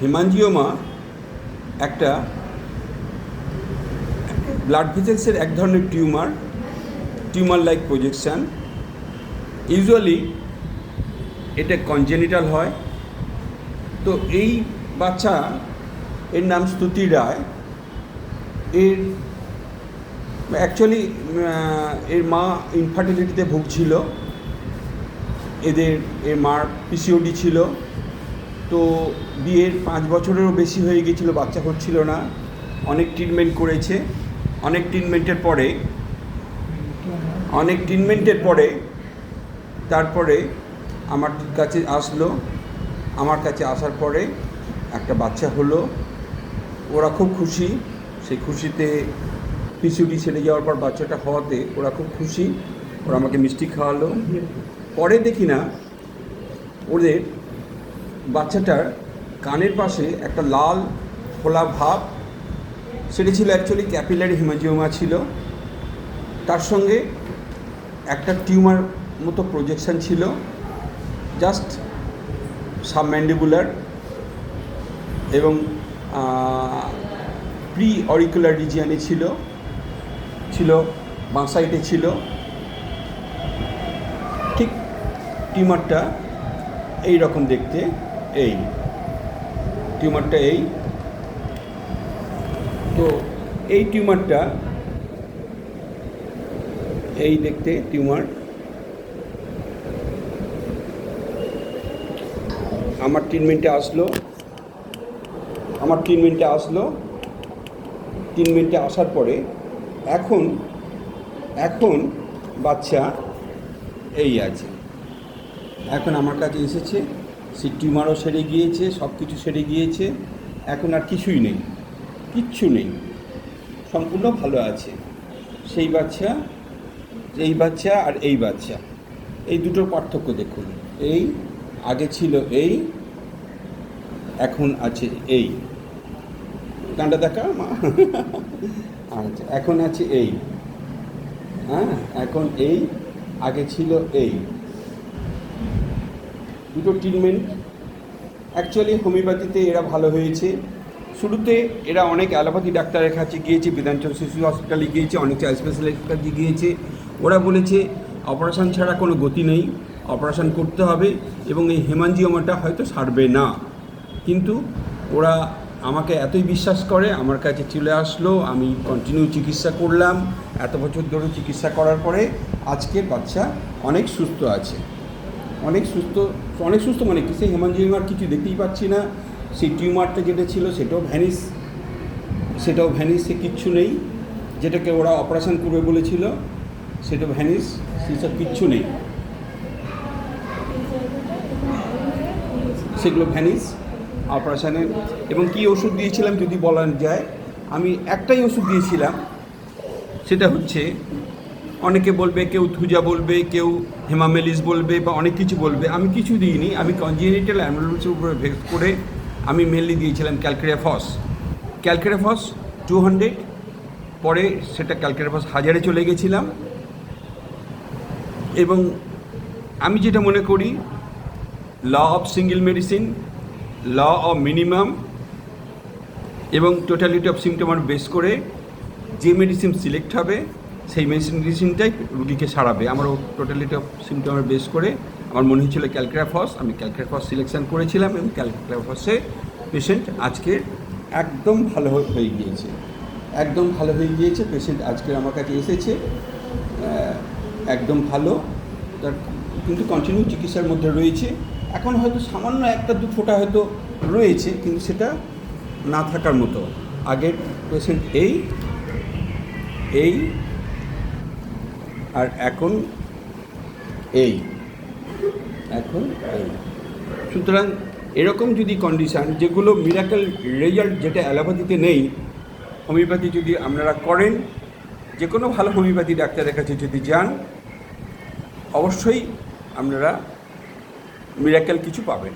হেমাঞ্জিওমা একটা ব্লাড ভেসেলসের এক ধরনের টিউমার লাইক প্রজেকশান। ইউজুয়ালি এটা কনজেনিটাল হয়। তো এই বাচ্চা, এর নাম স্তুতি রায়। এর অ্যাকচুয়ালি এর মা ইনফার্টিলিটিতে ভুগছিল। এর মার পিসিওডি ছিল। তো বিয়ের 5 বছরেরও বেশি হয়ে গিয়েছিল, বাচ্চা হচ্ছিল না। অনেক ট্রিটমেন্ট করেছে। অনেক ট্রিটমেন্টের পরে তারপরে আমার কাছে আসলো। আমার কাছে আসার পরে একটা বাচ্চা হলো। ওরা খুব খুশি। সেই খুশিতে পিসিওডি ছেড়ে যাওয়ার পর বাচ্চাটা হওয়াতে ওরা খুব খুশি। ওরা আমাকে মিষ্টি খাওয়ালো। পরে দেখি না ওদের বাচ্চাটার কানের পাশে একটা লাল ফোলা ভাব, সেটা ছিল অ্যাকচুয়ালি ক্যাপিলারি হেমাঞ্জিওমা ছিল। তার সঙ্গে একটা টিউমার মতো প্রজেকশান ছিল, জাস্ট সাবম্যান্ডিবুলার এবং প্রি অরিকুলার রিজিয়ানে ছিল বাঁ সাইডে ছিল। ঠিক টিউমারটা এই রকম দেখতে। টিউমারটা তো এই টিউমারটা দেখতে টিউমার। আমার ট্রিটমেন্টে আসার পরে এখন বাচ্চা আছে। এখন আমার কাছে এসেছে, সেই টিউমারও সেরে গিয়েছে, সব কিছু সেরে গিয়েছে। এখন আর কিচ্ছু নেই, সম্পূর্ণ ভালো আছে। এই বাচ্চা আর এই বাচ্চা, এই দুটোর পার্থক্য দেখুন। আগে ছিল এখন আছে কানটা দেখা মা। আচ্ছা, এখন আছে হ্যাঁ, এখন আগে ছিল দুটো ট্রিটমেন্ট। অ্যাকচুয়ালি হোমিওপ্যাথিতে এরা ভালো হয়েছে। শুরুতে এরা অনেক অ্যালোপ্যাথি ডাক্তারের কাছে গিয়েছে, বিধানচন্দ্র শিশু হসপিটালে গিয়েছে, অনেক চাইল্ড স্পেশালিস্টের কাছে গিয়েছে। ওরা বলেছে অপারেশন ছাড়া কোনো গতি নেই, অপারেশন করতে হবে এবং এই হেমাঞ্জিওমাটা হয়তো সারবে না। কিন্তু ওরা আমাকে এতই বিশ্বাস করে, আমার কাছে চলে আসলো। আমি কন্টিনিউ চিকিৎসা করলাম। এত বছর ধরে চিকিৎসা করার পরে আজকের বাচ্চা অনেক সুস্থ আছে। অনেক সুস্থ মানে কি, সেই হেমাঞ্জিওমার কিছু দেখতেই পাচ্ছি না। সেই টিউমারটা যেটা ছিল সেটাও ভ্যানিস, সে কিচ্ছু নেই। যেটাকে ওরা অপারেশন করবে বলেছিল সেটা ভ্যানিস, সেসব কিচ্ছু নেই। সেগুলো ভ্যানিস অপারেশনের। এবং কী ওষুধ দিয়েছিলাম যদি বলা যায়, আমি একটাই ওষুধ দিয়েছিলাম। সেটা হচ্ছে, অনেকে বলবে, কেউ থুজা বলবে, কেউ হেমামেলিস বলবে বা অনেক কিছু বলবে। আমি কিছু দিইনি। আমি কনজেনিটাল অ্যানোমালিসের উপরে বেস করে আমি মেনলি দিয়েছিলাম ক্যালকেরাফস 200। পরে সেটা ক্যালকেরাফস 1000-এ চলে গেছিলাম। এবং আমি যেটা মনে করি, law of single medicine, law of minimum এবং টোটালিটি অফ সিমটমার বেস করে যে মেডিসিন সিলেক্ট হবে সেই মেডিসিনটাই রুগীকে সারাবে। আমার টোটালিটি অফ সিমটমার বেস করে আমার মনে হয়েছিল ক্যালকেরাফস। আমি ক্যালকেরাফস সিলেকশন করেছিলাম এবং ক্যালকেরাফসে পেশেন্ট আজকে একদম ভালো হয়ে গিয়েছে। পেশেন্ট আজকে আমার কাছে এসেছে একদম ভালো। তার কিন্তু কন্টিনিউ চিকিৎসার মধ্যে রয়েছে। এখন হয়তো সামান্য 1-2 ফোঁটা হয়তো রয়েছে, কিন্তু সেটা না থাকার মতো। আগের পেশেন্ট আর এখন সুতরাং এরকম যদি কন্ডিশান, যেগুলো মিরাকেল রেজাল্ট যেটা অ্যালোপ্যাথিতে নেই, হোমিওপ্যাথি যদি আপনারা করেন, যে কোনো ভালো হোমিওপ্যাথি ডাক্তারের কাছে যদি যান, অবশ্যই আপনারা মিরাকেল কিছু পাবেন।